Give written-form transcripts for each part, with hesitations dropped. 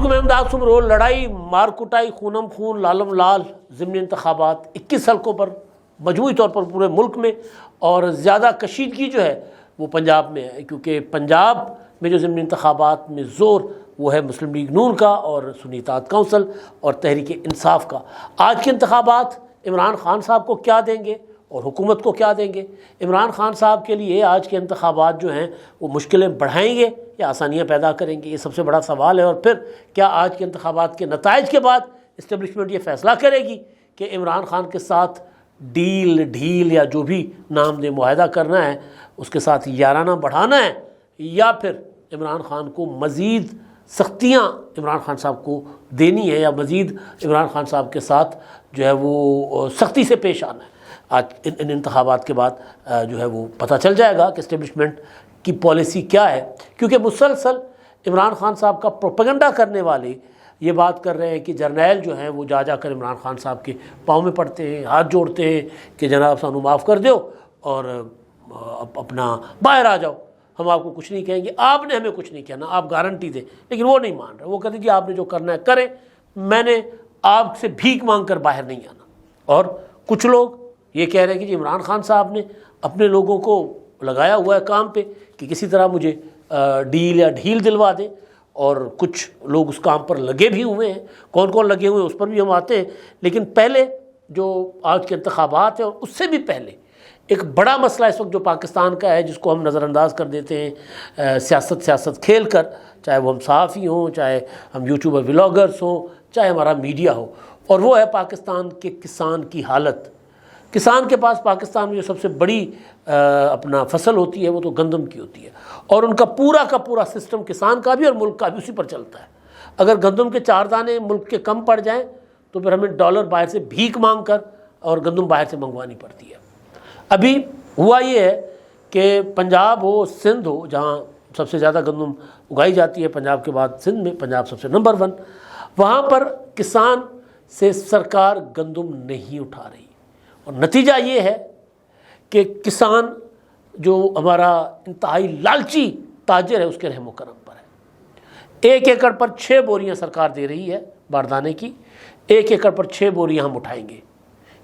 میں امداد سمرول لڑائی مار کٹائی خونم خون لالم لال ضمنی انتخابات 21 حلقوں پر مجموعی طور پر پورے ملک میں، اور زیادہ کشیدگی جو ہے وہ پنجاب میں ہے، کیونکہ پنجاب میں جو ضمنی انتخابات میں زور وہ ہے مسلم لیگ نون کا اور سنی اتحاد کونسل اور تحریک انصاف کا۔ آج کے انتخابات عمران خان صاحب کو کیا دیں گے اور حکومت کو کیا دیں گے؟ عمران خان صاحب کے لیے آج کے انتخابات جو ہیں وہ مشکلیں بڑھائیں گے یا آسانیاں پیدا کریں گے؟ یہ سب سے بڑا سوال ہے۔ اور پھر کیا آج کے انتخابات کے نتائج کے بعد اسٹیبلشمنٹ یہ فیصلہ کرے گی کہ عمران خان کے ساتھ ڈھیل یا جو بھی نام دے معاہدہ کرنا ہے اس کے ساتھ یارانہ بڑھانا ہے، یا پھر عمران خان کو مزید سختیاں عمران خان صاحب کو دینی ہے، یا مزید عمران خان صاحب کے ساتھ جو ہے وہ سختی سے پیش آنا ہے؟ آج ان انتخابات کے بعد جو ہے وہ پتہ چل جائے گا کہ اسٹیبلشمنٹ کی پالیسی کیا ہے، کیونکہ مسلسل عمران خان صاحب کا پروپیگنڈا کرنے والے یہ بات کر رہے ہیں کہ جرنیل جو ہیں وہ جا کر عمران خان صاحب کے پاؤں میں پڑتے ہیں، ہاتھ جوڑتے ہیں کہ جناب سانو معاف کر دیو اور اپنا باہر آ جاؤ، ہم آپ کو کچھ نہیں کہیں گے، آپ نے ہمیں کچھ نہیں کہنا، آپ گارنٹی دیں۔ لیکن وہ نہیں مان رہے، وہ کہتے جی آپ نے جو کرنا ہے کریں، میں نے آپ سے بھیک مانگ کر باہر نہیں آنا۔ اور کچھ لوگ یہ کہہ رہے ہیں کہ جی عمران خان صاحب نے اپنے لوگوں کو لگایا ہوا ہے کام پہ کہ کسی طرح مجھے ڈیل یا ڈھیل دلوا دیں، اور کچھ لوگ اس کام پر لگے بھی ہوئے ہیں۔ کون کون لگے ہوئے ہیں اس پر بھی ہم آتے ہیں، لیکن پہلے جو آج کے انتخابات ہیں اور اس سے بھی پہلے ایک بڑا مسئلہ اس وقت جو پاکستان کا ہے، جس کو ہم نظر انداز کر دیتے ہیں سیاست کھیل کر، چاہے وہ ہم صحافی ہوں، چاہے ہم یوٹیوبر ولاگرز ہوں، چاہے ہمارا میڈیا ہو، اور وہ ہے پاکستان کے کسان کی حالت۔ کسان کے پاس پاکستان میں جو سب سے بڑی اپنا فصل ہوتی ہے وہ تو گندم کی ہوتی ہے، اور ان کا پورا سسٹم کسان کا بھی اور ملک کا بھی اسی پر چلتا ہے۔ اگر گندم کے 4 دانے ملک کے کم پڑ جائیں تو پھر ہمیں ڈالر باہر سے بھیک مانگ کر اور گندم باہر سے منگوانی پڑتی ہے۔ ابھی ہوا یہ ہے کہ پنجاب ہو، سندھ ہو، جہاں سب سے زیادہ گندم اگائی جاتی ہے، پنجاب کے بعد سندھ میں، پنجاب سب سے نمبر 1، وہاں پر کسان سے سرکار گندم نہیں اٹھا رہی، اور نتیجہ یہ ہے کہ کسان جو ہمارا انتہائی لالچی تاجر ہے اس کے رحم و کرم پر ہے۔ 1 ایکڑ پر 6 بوریاں سرکار دے رہی ہے باردانے کی، 1 ایکڑ پر 6 بوریاں ہم اٹھائیں گے،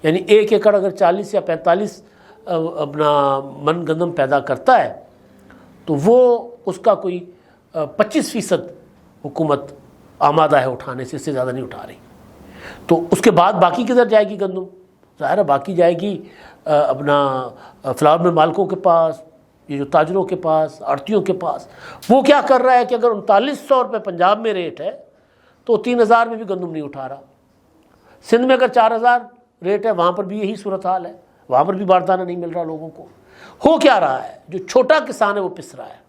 یعنی 1 ایکڑ اگر 40 یا 45 اپنا من گندم پیدا کرتا ہے تو وہ اس کا کوئی 25% حکومت آمادہ ہے اٹھانے سے، اس سے زیادہ نہیں اٹھا رہی۔ تو اس کے بعد باقی کدھر جائے گی گندم؟ ظاہر ہے باقی جائے گی اپنا فلاور میں مالکوں کے پاس، یہ جو تاجروں کے پاس، آڑھتیوں کے پاس۔ وہ کیا کر رہا ہے کہ اگر 3900 روپے پنجاب میں ریٹ ہے تو 3000 میں بھی گندم نہیں اٹھا رہا۔ سندھ میں اگر 4000 ریٹ ہے وہاں پر بھی یہی صورتحال ہے، وہاں پر بھی باردانہ نہیں مل رہا لوگوں کو۔ ہو کیا رہا ہے؟ جو چھوٹا کسان ہے وہ پس رہا ہے،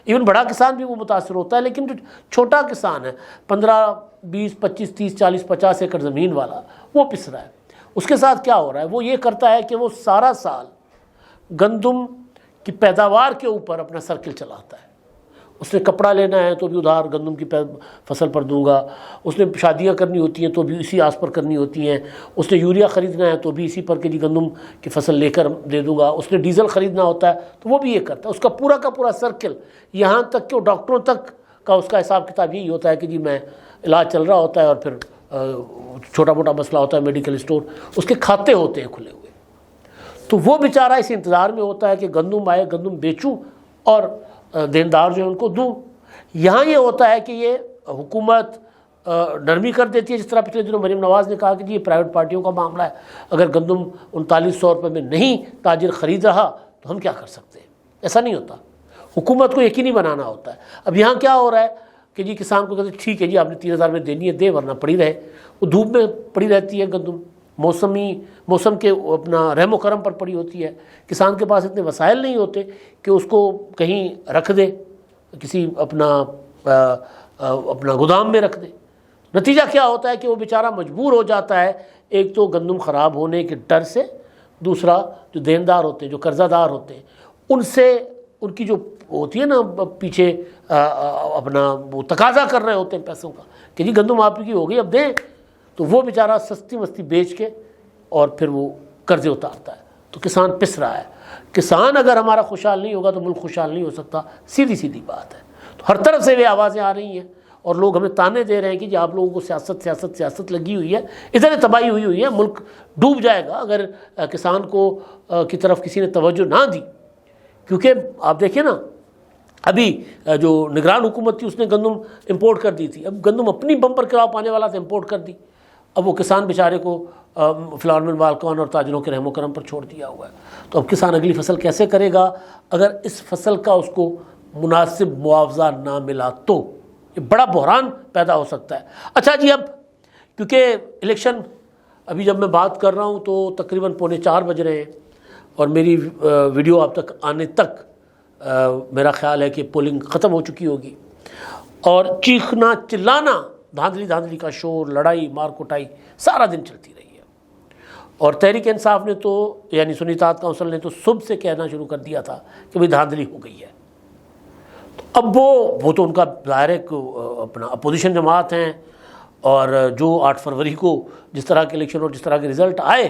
ایون بڑا کسان بھی وہ متاثر ہوتا ہے، لیکن جو چھوٹا کسان ہے 15 20 25 30 40 50 ایکڑ زمین والا وہ پس رہا ہے۔ اس کے ساتھ کیا ہو رہا ہے؟ وہ یہ کرتا ہے کہ وہ سارا سال گندم کی پیداوار کے اوپر اپنا سرکل چلاتا ہے۔ اس نے کپڑا لینا ہے تو بھی ادھار گندم کی فصل پر دوں گا، اس نے شادیاں کرنی ہوتی ہیں تو بھی اسی آس پر کرنی ہوتی ہیں، اس نے یوریا خریدنا ہے تو بھی اسی پر کہ جی گندم کی فصل لے کر دے دوں گا، اس نے ڈیزل خریدنا ہوتا ہے تو وہ بھی یہ کرتا ہے۔ اس کا پورا سرکل، یہاں تک کہ ڈاکٹروں تک کا اس کا حساب کتاب یہی ہوتا ہے کہ جی میں علاج چل رہا ہوتا ہے، اور پھر چھوٹا موٹا مسئلہ ہوتا ہے میڈیکل اسٹور، اس کے کھاتے ہوتے ہیں کھلے ہوئے، تو وہ بیچارہ اس انتظار میں ہوتا ہے کہ گندم آئے، گندم بیچوں اور دیندار جو ہے ان کو دوں۔ یہاں یہ ہوتا ہے کہ یہ حکومت نرمی کر دیتی ہے، جس طرح پچھلے دنوں مریم نواز نے کہا کہ جی یہ پرائیویٹ پارٹیوں کا معاملہ ہے، اگر گندم 3900 روپے میں نہیں تاجر خرید رہا تو ہم کیا کر سکتے ہیں۔ ایسا نہیں ہوتا، حکومت کو یقینی بنانا ہوتا ہے۔ اب یہاں کیا ہو رہا ہے کہ جی کسان کو کہتے ہیں ٹھیک ہے جی آپ نے 3000 میں دینی ہے دے، ورنہ پڑی رہے، وہ دھوپ میں پڑی رہتی ہے گندم، موسم کے اپنا رحم و کرم پر پڑی ہوتی ہے۔ کسان کے پاس اتنے وسائل نہیں ہوتے کہ اس کو کہیں رکھ دے، کسی اپنا گودام میں رکھ دے۔ نتیجہ کیا ہوتا ہے کہ وہ بیچارہ مجبور ہو جاتا ہے، ایک تو گندم خراب ہونے کے ڈر سے، دوسرا جو دیندار ہوتے ہیں، جو قرضہ دار ہوتے ہیں، ان سے ان کی جو ہوتی ہے نا پیچھے اپنا وہ تقاضا کر رہے ہوتے ہیں پیسوں کا کہ جی گندم آپ کی ہو گئی اب دیں، تو وہ بیچارہ سستی مستی بیچ کے اور پھر وہ قرضے اتارتا ہے، تو کسان پس رہا ہے۔ کسان اگر ہمارا خوشحال نہیں ہوگا تو ملک خوشحال نہیں ہو سکتا، سیدھی بات ہے۔ تو ہر طرف سے وہ آوازیں آ رہی ہیں، اور لوگ ہمیں تانے دے رہے ہیں کہ جی آپ لوگوں کو سیاست لگی ہوئی ہے، ادھر تباہی ہوئی ہے، ملک ڈوب جائے گا اگر کسان کو کی طرف کسی نے توجہ نہ دی. کیونکہ آپ دیکھیں نا، ابھی جو نگران حکومت تھی اس نے گندم امپورٹ کر دی تھی، اب گندم اپنی بمپر کراپ پانے والا تھا، امپورٹ کر دی. اب وہ کسان بیچارے کو فلان من مالکان اور تاجروں کے رحم و کرم پر چھوڑ دیا ہوا ہے. تو اب کسان اگلی فصل کیسے کرے گا اگر اس فصل کا اس کو مناسب معاوضہ نہ ملا؟ تو یہ بڑا بحران پیدا ہو سکتا ہے. اچھا جی، اب کیونکہ الیکشن ابھی جب میں بات کر رہا ہوں تو تقریباً 3:45 بج رہے ہیں، اور میری ویڈیو آپ تک آنے تک میرا خیال ہے کہ پولنگ ختم ہو چکی ہوگی، اور چیخنا چلانا، دھاندلی کا شور، لڑائی مار کٹائی سارا دن چلتی رہی ہے. اور تحریک انصاف نے تو یعنی سنی اتحاد کونسل نے تو صبح سے کہنا شروع کر دیا تھا کہ بھئی دھاندلی ہو گئی ہے. اب وہ تو ان کا ظاہر ہے اپنا اپوزیشن جماعت ہیں، اور جو 8 فروری کو جس طرح کے الیکشن اور جس طرح کے رزلٹ آئے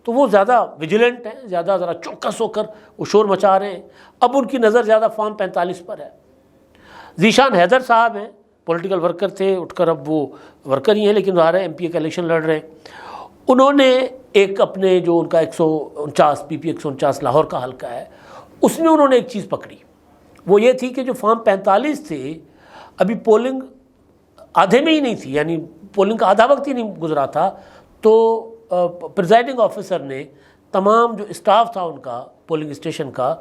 تو وہ زیادہ ویجیلنٹ ہیں، زیادہ ذرا چوکس ہو کر وہ شور مچا رہے ہیں. اب ان کی نظر زیادہ فارم 45 پر ہے. ذیشان حیدر صاحب ہیں، پولیٹیکل ورکر تھے، اٹھ کر اب وہ ورکر ہی ہیں لیکن ظاہر ہے MP کا الیکشن لڑ رہے ہیں. انہوں نے ایک اپنے جو ان کا 149 PP 149 لاہور کا حلقہ ہے، اس میں انہوں نے ایک چیز پکڑی. وہ یہ تھی کہ جو فارم 45 تھے ابھی پولنگ آدھے میں ہی نہیں تھی، یعنی پولنگ کا آدھا وقت ہی نہیں گزرا تھا، تو پریزائڈنگ آفیسر نے تمام جو اسٹاف تھا ان کا پولنگ اسٹیشن کا،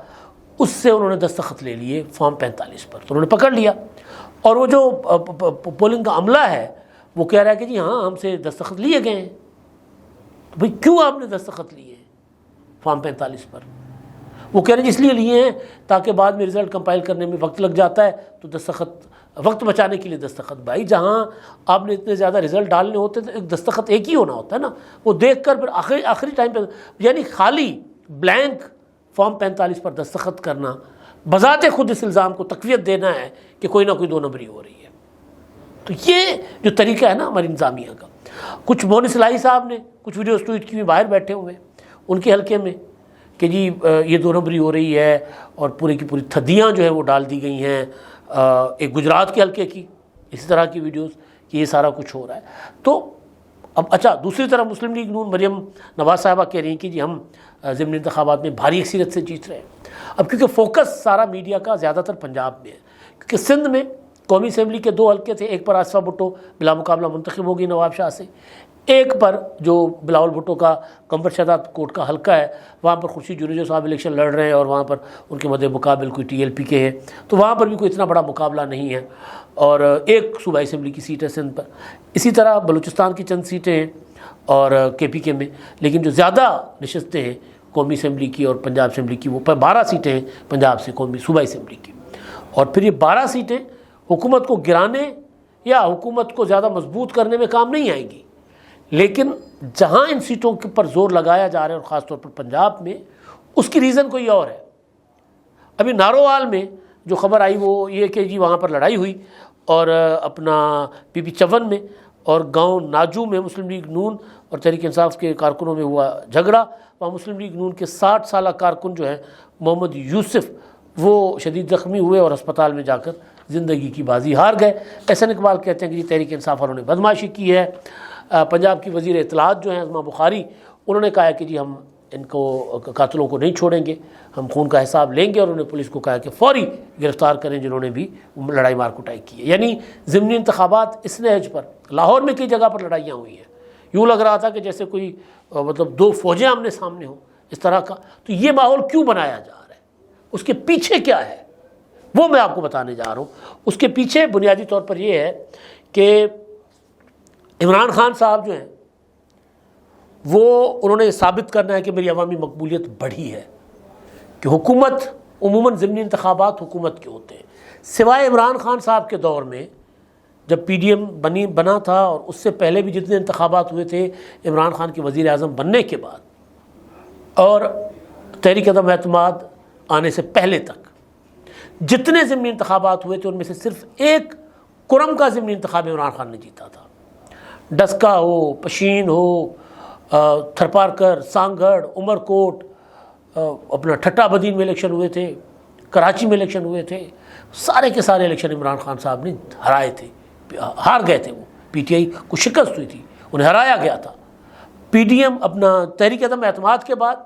اس سے انہوں نے دستخط لے لیے فارم 45 پر. تو انہوں نے پکڑ لیا، اور وہ جو پولنگ کا عملہ ہے وہ کہہ رہا ہے کہ جی ہاں ہم سے دستخط لیے گئے ہیں. تو بھئی کیوں آپ نے دستخط لیے ہیں فارم 45 پر؟ وہ کہہ رہے ہیں اس لیے لیے ہیں تاکہ بعد میں رزلٹ کمپائل کرنے میں وقت لگ جاتا ہے، تو دستخط وقت بچانے کے لیے دستخط. بھائی جہاں آپ نے اتنے زیادہ رزلٹ ڈالنے ہوتے تو ایک دستخط ایک ہی ہونا ہوتا ہے نا. وہ دیکھ کر پھر آخری ٹائم پہ یعنی خالی بلینک فارم 45 پر دستخط کرنا بذات خود اس الزام کو تقویت دینا ہے کہ کوئی نہ کوئی 2 نمبری ہو رہی ہے. تو یہ جو طریقہ ہے نا ہماری انتظامیہ کا. کچھ مونس الہی صاحب نے کچھ ویڈیوز ٹویٹ کی ہوئی باہر بیٹھے ہوئے ان کے حلقے میں کہ جی یہ 2 نمبری ہو رہی ہے، اور پوری کی پوری تھدیاں جو ہیں وہ ڈال دی گئی ہیں. ایک گجرات کے حلقے کی اسی طرح کی ویڈیوز کہ یہ سارا کچھ ہو رہا ہے. تو اب اچھا دوسری طرف مسلم لیگ نون مریم نواز صاحبہ کہہ رہی ہیں کہ جی ہم ضمنی انتخابات میں بھاری اکثریت سے جیت رہے ہیں. اب کیونکہ فوکس سارا میڈیا کا زیادہ تر پنجاب میں ہے، کیونکہ سندھ میں قومی اسمبلی کے 2 حلقے تھے، ایک پر آصفہ بھٹو بلا مقابلہ منتخب ہوگی نواب شاہ سے، ایک پر جو بلاول بھٹو کا کمبر شہزاد کوٹ کا حلقہ ہے وہاں پر خورشید جونیجو صاحب الیکشن لڑ رہے ہیں، اور وہاں پر ان کے مد مقابل کوئی TLP کے ہیں، تو وہاں پر بھی کوئی اتنا بڑا مقابلہ نہیں ہے. اور ایک صوبائی اسمبلی کی سیٹ ہے سندھ پر. اسی طرح بلوچستان کی چند سیٹیں ہیں اور KPK میں، لیکن جو زیادہ نشستیں ہیں قومی اسمبلی کی اور پنجاب اسمبلی کی، وہ 12 سیٹیں ہیں پنجاب سے قومی صوبائی اسمبلی کی. اور پھر یہ 12 سیٹیں حکومت کو گرانے یا حکومت کو زیادہ مضبوط کرنے میں کام نہیں آئیں گی، لیکن جہاں ان سیٹوں کے پر زور لگایا جا رہا ہے اور خاص طور پر پنجاب میں، اس کی ریزن کوئی اور ہے. ابھی نارووال میں جو خبر آئی وہ یہ کہ جی وہاں پر لڑائی ہوئی، اور اپنا PP 54 میں اور گاؤں ناجو میں مسلم لیگ نون اور تحریک انصاف کے کارکنوں میں ہوا جھگڑا. وہاں مسلم لیگ نون کے 60 سالہ کارکن جو ہیں محمد یوسف، وہ شدید زخمی ہوئے اور ہسپتال میں جا کر زندگی کی بازی ہار گئے. احسن اقبال کہتے ہیں کہ جی تحریک انصاف والوں نے بدمعاشی کی ہے. پنجاب کی وزیر اطلاعات جو ہیں عظمیٰ بخاری، انہوں نے کہا کہ جی ہم ان کو قاتلوں کو نہیں چھوڑیں گے، ہم خون کا حساب لیں گے، اور انہوں نے پولیس کو کہا کہ فوری گرفتار کریں جنہوں نے بھی لڑائی مار کٹائی کی ہے. یعنی ضمنی انتخابات اس نہج پر لاہور میں کئی جگہ پر لڑائیاں ہوئی ہیں، یوں لگ رہا تھا کہ جیسے کوئی مطلب 2 فوجیں آمنے سامنے ہوں اس طرح کا. تو یہ ماحول کیوں بنایا جا رہا ہے، اس کے پیچھے کیا ہے وہ میں آپ کو بتانے جا رہا ہوں. اس کے پیچھے بنیادی طور پر یہ ہے کہ عمران خان صاحب جو ہیں وہ انہوں نے یہ ثابت کرنا ہے کہ میری عوامی مقبولیت بڑھی ہے، کہ حکومت عموماً ضمنی انتخابات حکومت کے ہوتے ہیں، سوائے عمران خان صاحب کے دور میں جب PDM بنا تھا، اور اس سے پہلے بھی جتنے انتخابات ہوئے تھے عمران خان کے وزیر اعظم بننے کے بعد اور تحریک عدم اعتماد آنے سے پہلے تک جتنے ضمنی انتخابات ہوئے تھے ان میں سے صرف ایک کرم کا ضمنی انتخاب عمران خان نے جیتا تھا. ڈسکا ہو، پشین ہو، تھرپارکر، سانگھڑ، عمر کوٹ، اپنا ٹھٹا بدین میں الیکشن ہوئے تھے، کراچی میں الیکشن ہوئے تھے، سارے کے سارے الیکشن عمران خان صاحب نے ہرائے تھے. ہار گئے تھے، وہ پی ٹی آئی کو شکست ہوئی تھی، انہیں ہرایا گیا تھا۔ پی ڈی ایم اپنا تحریک عدم اعتماد کے بعد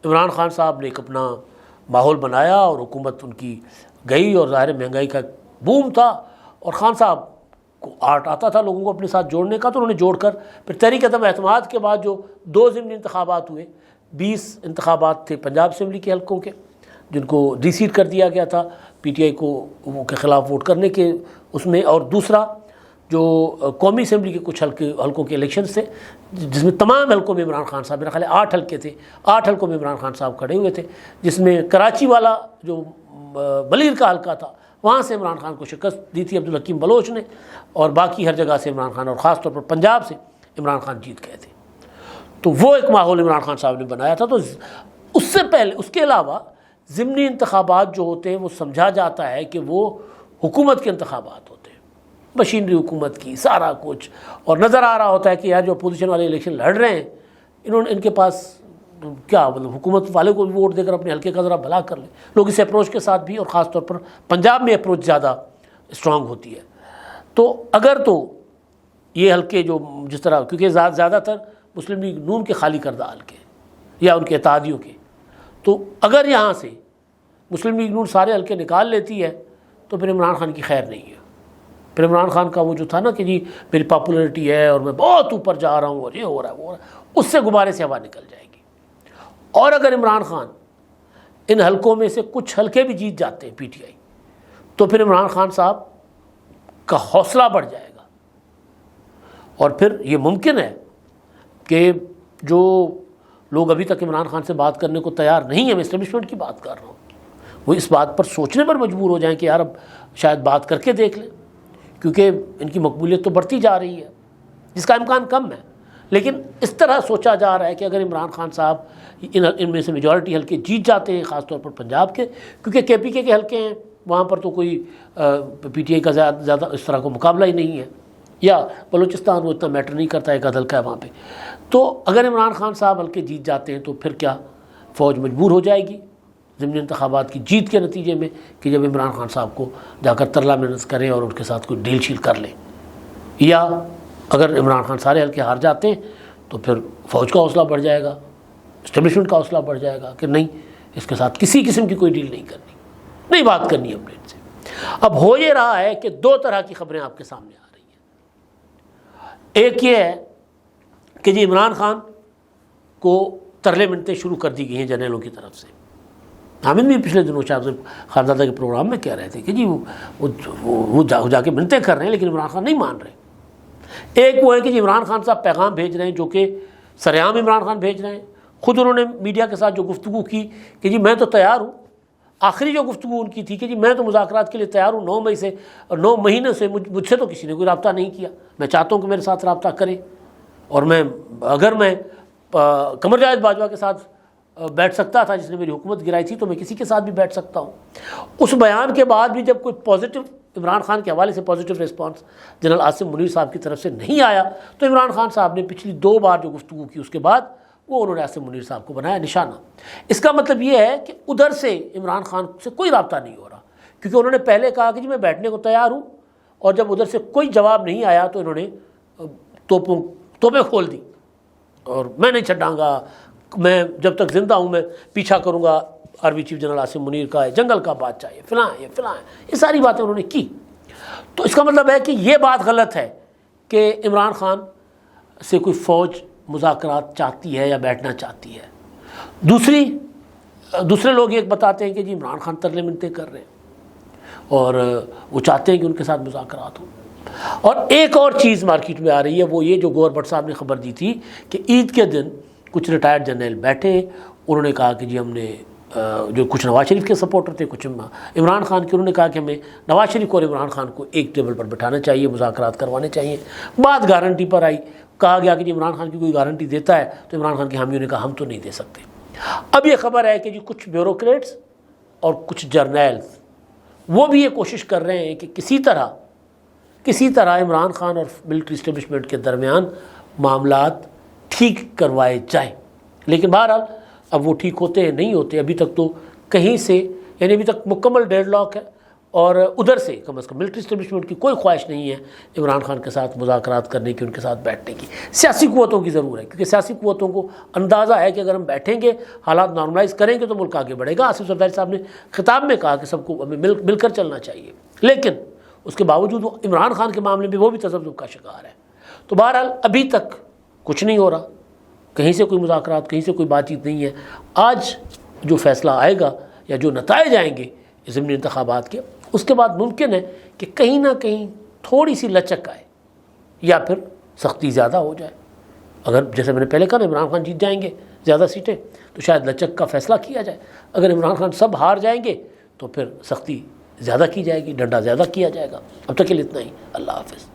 عمران خان صاحب نے ایک اپنا ماحول بنایا اور حکومت ان کی گئی، اور ظاہر مہنگائی کا بوم تھا، اور خان صاحب کو آرٹ آتا تھا لوگوں کو اپنے ساتھ جوڑنے کا، تو انہوں نے جوڑ کر پھر تحریک عدم اعتماد کے بعد جو 2 ضمنی انتخابات ہوئے، 20 انتخابات تھے پنجاب اسمبلی کے حلقوں کے جن کو ڈی سیٹ کر دیا گیا تھا پی ٹی آئی کو کے خلاف ووٹ کرنے کے اس میں، اور دوسرا جو قومی اسمبلی کے کچھ حلقوں کے الیکشنز تھے جس میں تمام حلقوں میں عمران خان صاحب، میرا خیال ہے 8 حلقے تھے، 8 حلقوں میں عمران خان صاحب کھڑے ہوئے تھے، جس میں کراچی والا جو بلیر کا حلقہ تھا وہاں سے عمران خان کو شکست دی تھی عبدالحکیم بلوچ نے، اور باقی ہر جگہ سے عمران خان، اور خاص طور پر پنجاب سے عمران خان جیت گئے تھے۔ تو وہ ایک ماحول عمران خان صاحب نے بنایا تھا۔ تو اس سے پہلے، اس کے علاوہ ضمنی انتخابات جو ہوتے ہیں وہ سمجھا جاتا ہے کہ وہ حکومت کے انتخابات ہوتے ہیں، مشینری حکومت کی، سارا کچھ، اور نظر آ رہا ہوتا ہے کہ یار جو اپوزیشن والے الیکشن لڑ رہے ہیں ان کے پاس کیا مطلب حکومت والے کو بھی ووٹ دے کر اپنے حلقے کا ذرا بھلا کر لیں، لوگ اس اپروچ کے ساتھ بھی، اور خاص طور پر پنجاب میں اپروچ زیادہ اسٹرانگ ہوتی ہے۔ تو اگر تو یہ حلقے جو جس طرح، کیونکہ زیادہ تر مسلم لیگ نون کے خالی کردہ حلقے یا ان کے اتحادیوں کے، تو اگر یہاں سے مسلم لیگ نون سارے حلقے نکال لیتی ہے تو پھر عمران خان کی خیر نہیں ہے۔ پھر عمران خان کا وہ جو تھا نا کہ جی میری پاپولرٹی ہے اور میں بہت اوپر جا رہا ہوں اور یہ ہو رہا ہے وہ ہو رہا ہے، اس سے غبارے سے ہوا نکل جائے گی۔ اور اگر عمران خان ان حلقوں میں سے کچھ حلقے بھی جیت جاتے ہیں پی ٹی آئی، تو پھر عمران خان صاحب کا حوصلہ بڑھ جائے گا، اور پھر یہ ممکن ہے کہ جو لوگ ابھی تک عمران خان سے بات کرنے کو تیار نہیں ہیں، میں اسٹیبلشمنٹ کی بات کر رہا ہوں، وہ اس بات پر سوچنے پر مجبور ہو جائیں کہ یار اب شاید بات کر کے دیکھ لیں، کیونکہ ان کی مقبولیت تو بڑھتی جا رہی ہے، جس کا امکان کم ہے۔ لیکن اس طرح سوچا جا رہا ہے کہ اگر عمران خان صاحب ان میں سے میجورٹی حلقے جیت جاتے ہیں، خاص طور پر پنجاب کے، کیونکہ کے پی کے حلقے ہیں، وہاں پر تو کوئی پی ٹی آئی کا زیادہ اس طرح کو مقابلہ ہی نہیں ہے، یا بلوچستان وہ اتنا میٹر نہیں کرتا، ایک حلقہ ہے وہاں پہ۔ تو اگر عمران خان صاحب حلقے جیت جاتے ہیں تو پھر کیا فوج مجبور ہو جائے گی ضمنی انتخابات کی جیت کے نتیجے میں کہ جب عمران خان صاحب کو جا کر ترلا منت کریں اور ان کے ساتھ کوئی ڈیل شیل کر لیں، یا اگر عمران خان سارے حلقے ہار جاتے ہیں تو پھر فوج کا حوصلہ بڑھ جائے گا، اسٹیبلشمنٹ کا حوصلہ بڑھ جائے گا کہ نہیں، اس کے ساتھ کسی قسم کی کوئی ڈیل نہیں کرنی، نہیں بات کرنی ہے اپنے سے۔ اب ہو یہ رہا ہے کہ 2 طرح کی خبریں آپ کے سامنے آ رہی ہیں۔ ایک یہ ہے کہ جی عمران خان کو ترلے منتیں شروع کر دی گئی ہیں جرنیلوں کی طرف سے۔ حامد بھی پچھلے دنوں شاہ خانزادہ کے پروگرام میں کہہ رہے تھے کہ جی وہ جا کے منتیں کر رہے ہیں لیکن عمران خان نہیں مان رہے۔ ایک وہ ہے کہ جی عمران خان صاحب پیغام بھیج رہے ہیں جو کہ سرعام عمران خان بھیج رہے ہیں، خود انہوں نے میڈیا کے ساتھ جو گفتگو کی کہ جی میں تو تیار ہوں، آخری جو گفتگو ان کی تھی کہ جی میں تو مذاکرات کے لیے تیار ہوں، 9 مئی سے اور 9 مہینے سے مجھ سے تو کسی نے کوئی رابطہ نہیں کیا، میں چاہتا ہوں کہ میرے ساتھ رابطہ کرے، اور اگر میں قمر جاوید باجوہ کے ساتھ بیٹھ سکتا تھا جس نے میری حکومت گرائی تھی تو میں کسی کے ساتھ بھی بیٹھ سکتا ہوں۔ اس بیان کے بعد بھی جب کوئی پازیٹیو عمران خان کے حوالے سے positive response general Asim Munir صاحب کی طرف سے نہیں آیا تو عمران خان صاحب نے پچھلی 2 بار جو گفتگو کی اس کے بعد وہ انہوں نے عاصم منیر صاحب کو بنایا نشانہ۔ اس کا مطلب یہ ہے کہ ادھر سے عمران خان سے کوئی رابطہ نہیں ہو رہا، کیونکہ انہوں نے پہلے کہا کہ جی میں بیٹھنے کو تیار ہوں، اور جب ادھر سے کوئی جواب نہیں آیا تو انہوں نے توپیں کھول دی، اور میں نہیں چھڈاں گا، میں جب تک زندہ ہوں میں پیچھا کروں گا army chief general Asim Munir کا، جنگل کا بادشاہ، یہ فلاں یہ ساری باتیں انہوں نے کی۔ تو اس کا مطلب ہے کہ یہ بات غلط ہے کہ عمران خان سے کوئی فوج مذاکرات چاہتی ہے یا بیٹھنا چاہتی ہے۔ دوسرے لوگ یہ بتاتے ہیں کہ جی عمران خان ترلے منتیں کر رہے ہیں اور وہ چاہتے ہیں کہ ان کے ساتھ مذاکرات ہوں۔ اور ایک اور چیز مارکیٹ میں آ رہی ہے، وہ یہ جو گور بٹ صاحب نے خبر دی تھی کہ عید کے دن کچھ ریٹائرڈ جرنیل بیٹھے، انہوں نے کہا کہ جی ہم نے جو کچھ نواز شریف کے سپورٹر تھے، کچھ عمران خان کے، انہوں نے کہا کہ ہمیں نواز شریف اور عمران خان کو ایک ٹیبل پر بٹھانا چاہیے، مذاکرات کروانے چاہیے۔ بات گارنٹی پر آئی، کہا گیا کہ جی عمران خان کی کوئی گارنٹی دیتا ہے تو عمران خان کے حامیوں نے کہا ہم تو نہیں دے سکتے۔ اب یہ خبر ہے کہ جی کچھ بیوروکریٹس اور کچھ جرنیلز وہ بھی یہ کوشش کر رہے ہیں کہ کسی طرح عمران خان اور ملٹری اسٹیبلشمنٹ کے درمیان معاملات ٹھیک کروائے جائیں، لیکن بہرحال اب وہ ٹھیک ہوتے ہیں نہیں ہوتے، ابھی تک تو کہیں سے، یعنی ابھی تک مکمل ڈیڈ لاک ہے، اور ادھر سے کم از کم ملٹری اسٹیبلشمنٹ کی کوئی خواہش نہیں ہے عمران خان کے ساتھ مذاکرات کرنے کی، ان کے ساتھ بیٹھنے کی۔ سیاسی قوتوں کی ضرور ہے، کیونکہ سیاسی قوتوں کو اندازہ ہے کہ اگر ہم بیٹھیں گے، حالات نارملائز کریں گے تو ملک آگے بڑھے گا۔ آصف زرداری صاحب نے خطاب میں کہا کہ سب کو ہمیں مل کر چلنا چاہیے، لیکن اس کے باوجود وہ عمران خان کے معاملے میں وہ بھی تذبذب کا شکار ہے۔ تو بہرحال ابھی تک کچھ نہیں ہو رہا، کہیں سے کوئی مذاکرات، کہیں سے کوئی بات چیت نہیں ہے۔ آج جو فیصلہ آئے گا یا جو نتائج آئیں گے ضمنی انتخابات کے، اس کے بعد ممکن ہے کہ کہیں نہ کہیں تھوڑی سی لچک آئے یا پھر سختی زیادہ ہو جائے۔ اگر جیسے میں نے پہلے کہا نا عمران خان جیت جائیں گے زیادہ سیٹیں تو شاید لچک کا فیصلہ کیا جائے، اگر عمران خان سب ہار جائیں گے تو پھر سختی زیادہ کی جائے گی، ڈنڈا زیادہ کیا جائے گا۔ اب تک کے لیے اتنا ہی، اللہ حافظ۔